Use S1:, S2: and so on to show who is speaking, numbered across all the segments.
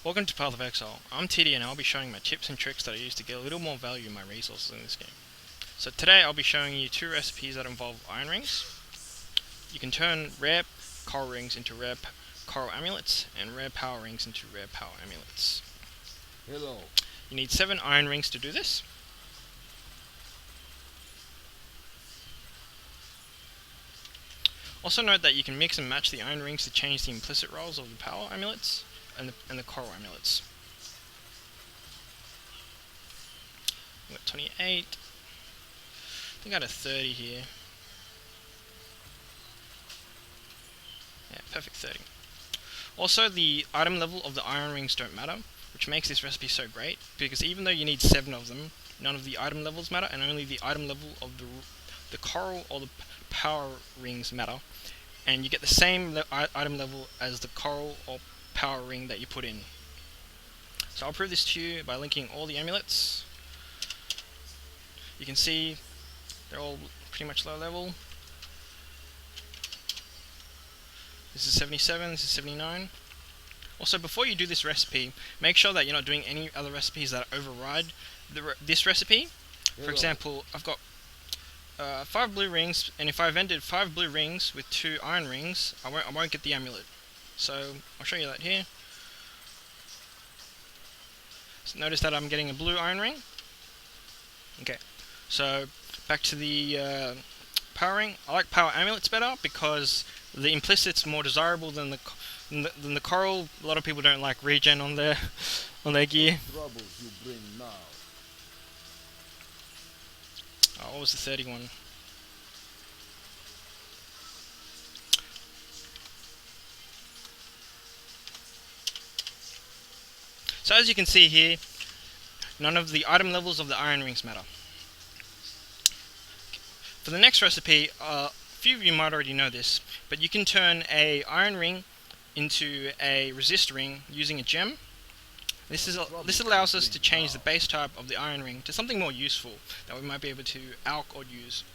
S1: Welcome to Path of Exile. I'm TD and I'll be showing my tips and tricks that I use to get a little more value in my resources in this game. So today I'll be showing you two recipes that involve iron rings. You can turn rare coral rings into rare coral amulets and rare power rings into rare power amulets.
S2: Hello.
S1: You need 7 iron rings to do this. Also note that you can mix and match the iron rings to change the implicit roles of the power amulets and the coral amulets. We've got 28. I think I got a 30 here. Yeah, perfect 30. Also, the item level of the iron rings don't matter, which makes this recipe so great, because even though you need 7 of them, none of the item levels matter, and only the item level of the coral or the power rings matter, and you get the same item level as the coral or power ring that you put in. So I'll prove this to you by linking all the amulets. You can see they're all pretty much low level. This is 77, this is 79. Also, before you do this recipe, make sure that you're not doing any other recipes that override this recipe. For example, I've got 5 blue rings, and if I vended 5 blue rings with 2 iron rings, I won't get the amulet. So I'll show you that here. So notice that I'm getting a blue iron ring. Okay, so back to the power ring. I like power amulets better because the implicit's more desirable than the coral. A lot of people don't like regen on their gear.
S2: Troubles you bring now.
S1: Oh, what was the 31? So as you can see here, none of the item levels of the iron rings matter. For the next recipe, a few of you might already know this, but you can turn a iron ring into a resist ring using a gem. This allows us to change the base type of the iron ring to something more useful that we might be able to alch or use.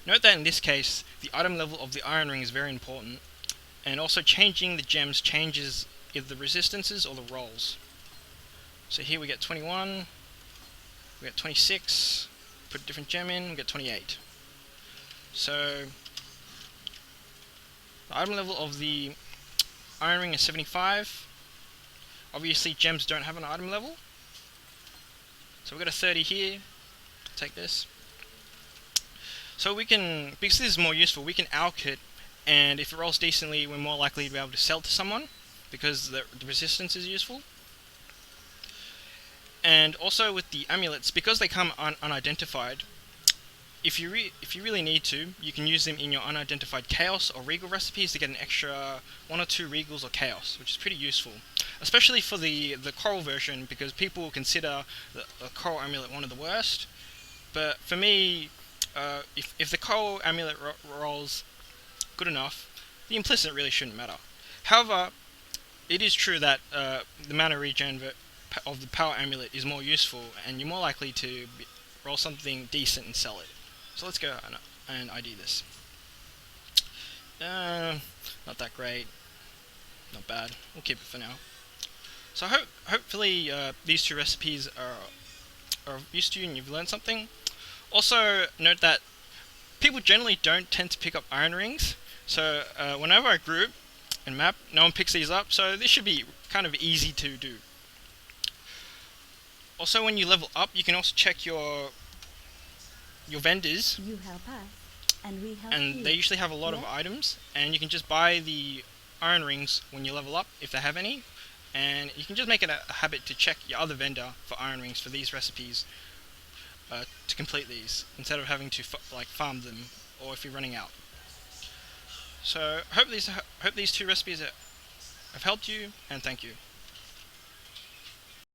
S1: Note that in this case, the item level of the iron ring is very important, and also changing the gems changes either the resistances or the rolls. So here we get 21, we get 26, put a different gem in, we get 28. So the item level of the iron ring is 75. Obviously gems don't have an item level. So we've got a 30 here. Take this. So we can, because this is more useful, we can alch it, and if it rolls decently, we're more likely to be able to sell to someone, because the resistance is useful. And also with the amulets, because they come unidentified, if you really need to, you can use them in your unidentified chaos or regal recipes to get an extra 1 or 2 regals or chaos, which is pretty useful. Especially for the coral version, because people consider the coral amulet one of the worst. But for me, if the coral amulet rolls good enough, the implicit really shouldn't matter. However, it is true that the mana regen of the power amulet is more useful, and you're more likely to roll something decent and sell it. So let's go and ID this. Not that great. Not bad. We'll keep it for now. So hopefully these 2 recipes are of use to you and you've learned something. Also note that people generally don't tend to pick up iron rings. So whenever I group and map, no one picks these up. So this should be kind of easy to do. Also, when you level up, you can also check your vendors.
S3: You help us, and we help
S1: and
S3: you.
S1: They usually have a lot of items, and you can just buy the iron rings when you level up, if they have any. And you can just make it a habit to check your other vendor for iron rings for these recipes to complete these, instead of having to farm them, or if you're running out. So hope these 2 recipes have helped you, and thank you.